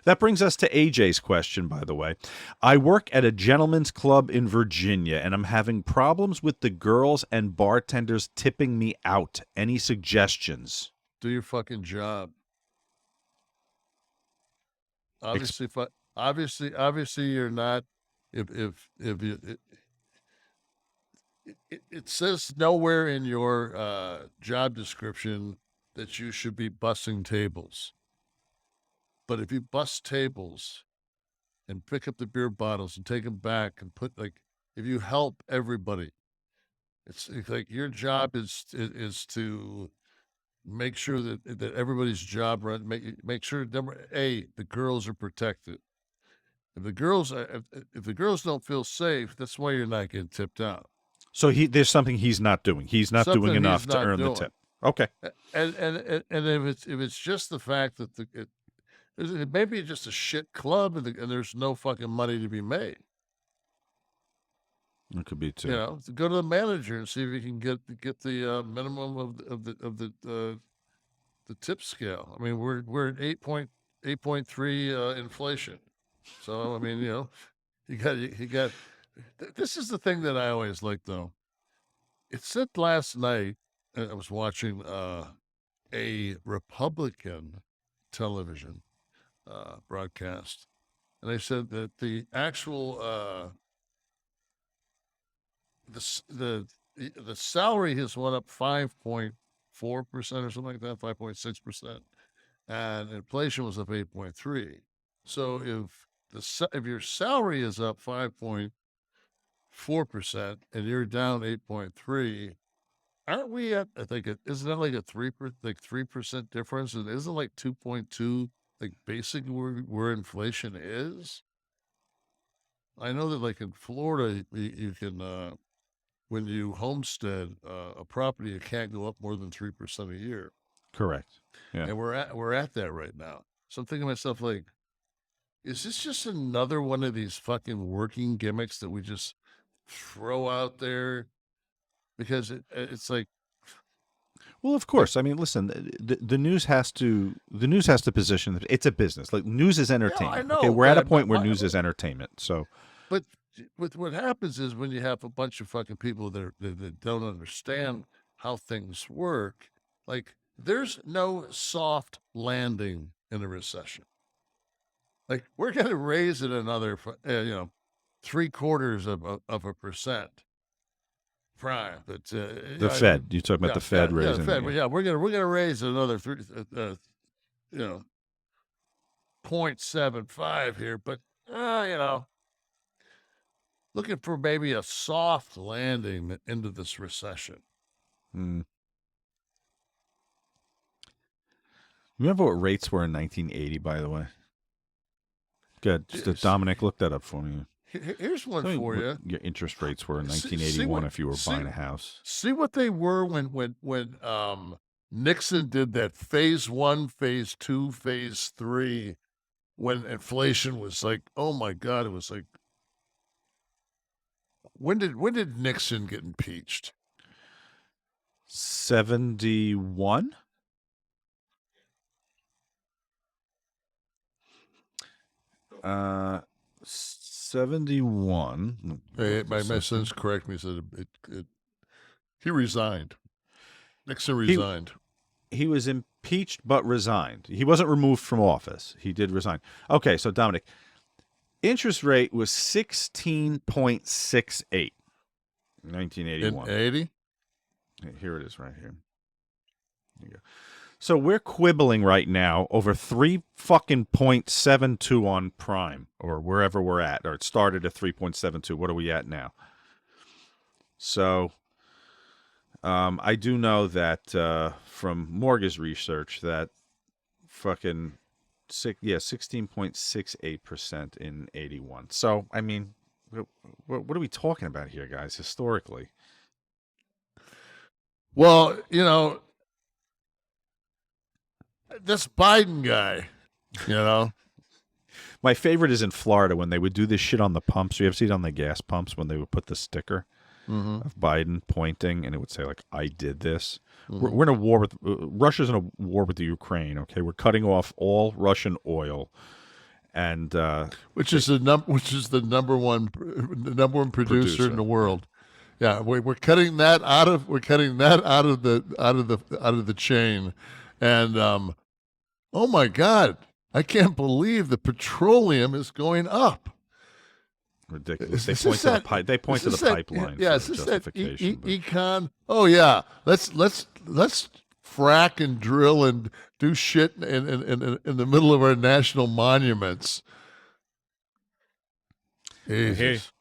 That brings us to AJ's question, by the way. I work at a gentleman's club in Virginia, and I'm having problems with the girls and bartenders tipping me out. Any suggestions? Do your fucking job. Ex- Obviously, you're not. If you, it says nowhere in your job description that you should be bussing tables. But if you bus tables and pick up the beer bottles and take them back and put if you help everybody, it's like your job is to make sure that everybody's job run. Make sure the girls are protected. If the girls don't feel safe, that's why you're not getting tipped out. So there's something he's not doing. He's not doing Something he's enough to not earn the doing. tip. Okay. And if it's just the fact that it may be just a shit club and there's no fucking money to be made. It could be too. You know, go to the manager and see if you can get the minimum of the tip scale. I mean, we're at 8.3 inflation. So I mean, you know, you got. This is the thing that I always like, though. It said last night. I was watching a Republican television broadcast, and they said that the actual the salary has went up 5.4% or something like that, 5.6%, and inflation was up 8.3. So if your salary is up 5.4% and you're down 8.3, aren't we at? I think isn't that like a 3% difference? And isn't like 2.2 like basically where inflation is? I know that like in Florida, you can when you homestead a property, it can't go up more than 3% a year. Correct. Yeah. And we're at that right now. So I'm thinking to myself, like, is this just another one of these fucking working gimmicks that we just throw out there? Because it's like, well, of course. I mean, listen, the news has to position that it's a business. Like news is entertainment. I know. Okay, we're at a point where news is entertainment. So, but with what happens is when you have a bunch of fucking people that don't understand how things work, like there's no soft landing in a recession. Like we're going to raise it another, 0.75% prime. But the Fed, you talking about the Fed raising? Fed. But we're gonna raise another 0.75 here. But looking for maybe a soft landing into this recession. Remember what rates were in 1980? By the way, good. Dominic, look that up for me. Here's one for you. Your interest rates were in 1981 if you were buying a house. See what they were when Nixon did that phase 1, phase 2, phase 3, when inflation was like, oh my God, it was like, when did Nixon get impeached? 71. Uh, 71. Hey, my son's correct me. Said he resigned. Nixon resigned. He was impeached but resigned. He wasn't removed from office. He did resign. Okay, so Dominic, interest rate was 16.68 in 1981. In 80? Here it is right here. There you go. So we're quibbling right now over 3.72 on prime or wherever we're at, or it started at 3.72. What are we at now? So I do know that from mortgage research that fucking 16.68% in 81. So, I mean, what are we talking about here, guys, historically? Well, this Biden guy, My favorite is in Florida when they would do this shit on the pumps. You ever see it on the gas pumps when they would put the sticker of Biden pointing and it would say, like, I did this? We're in a war with Russia's in a war with the Ukraine, okay? We're cutting off all Russian oil. and which is the number one producer in the world. Yeah, we're cutting that out of the chain, and oh my God, I can't believe the petroleum is going up. Ridiculous. They point to the pipeline Yeah, for is this justification. that econ? Oh yeah, let's frack and drill and do shit in the middle of our national monuments. Jesus.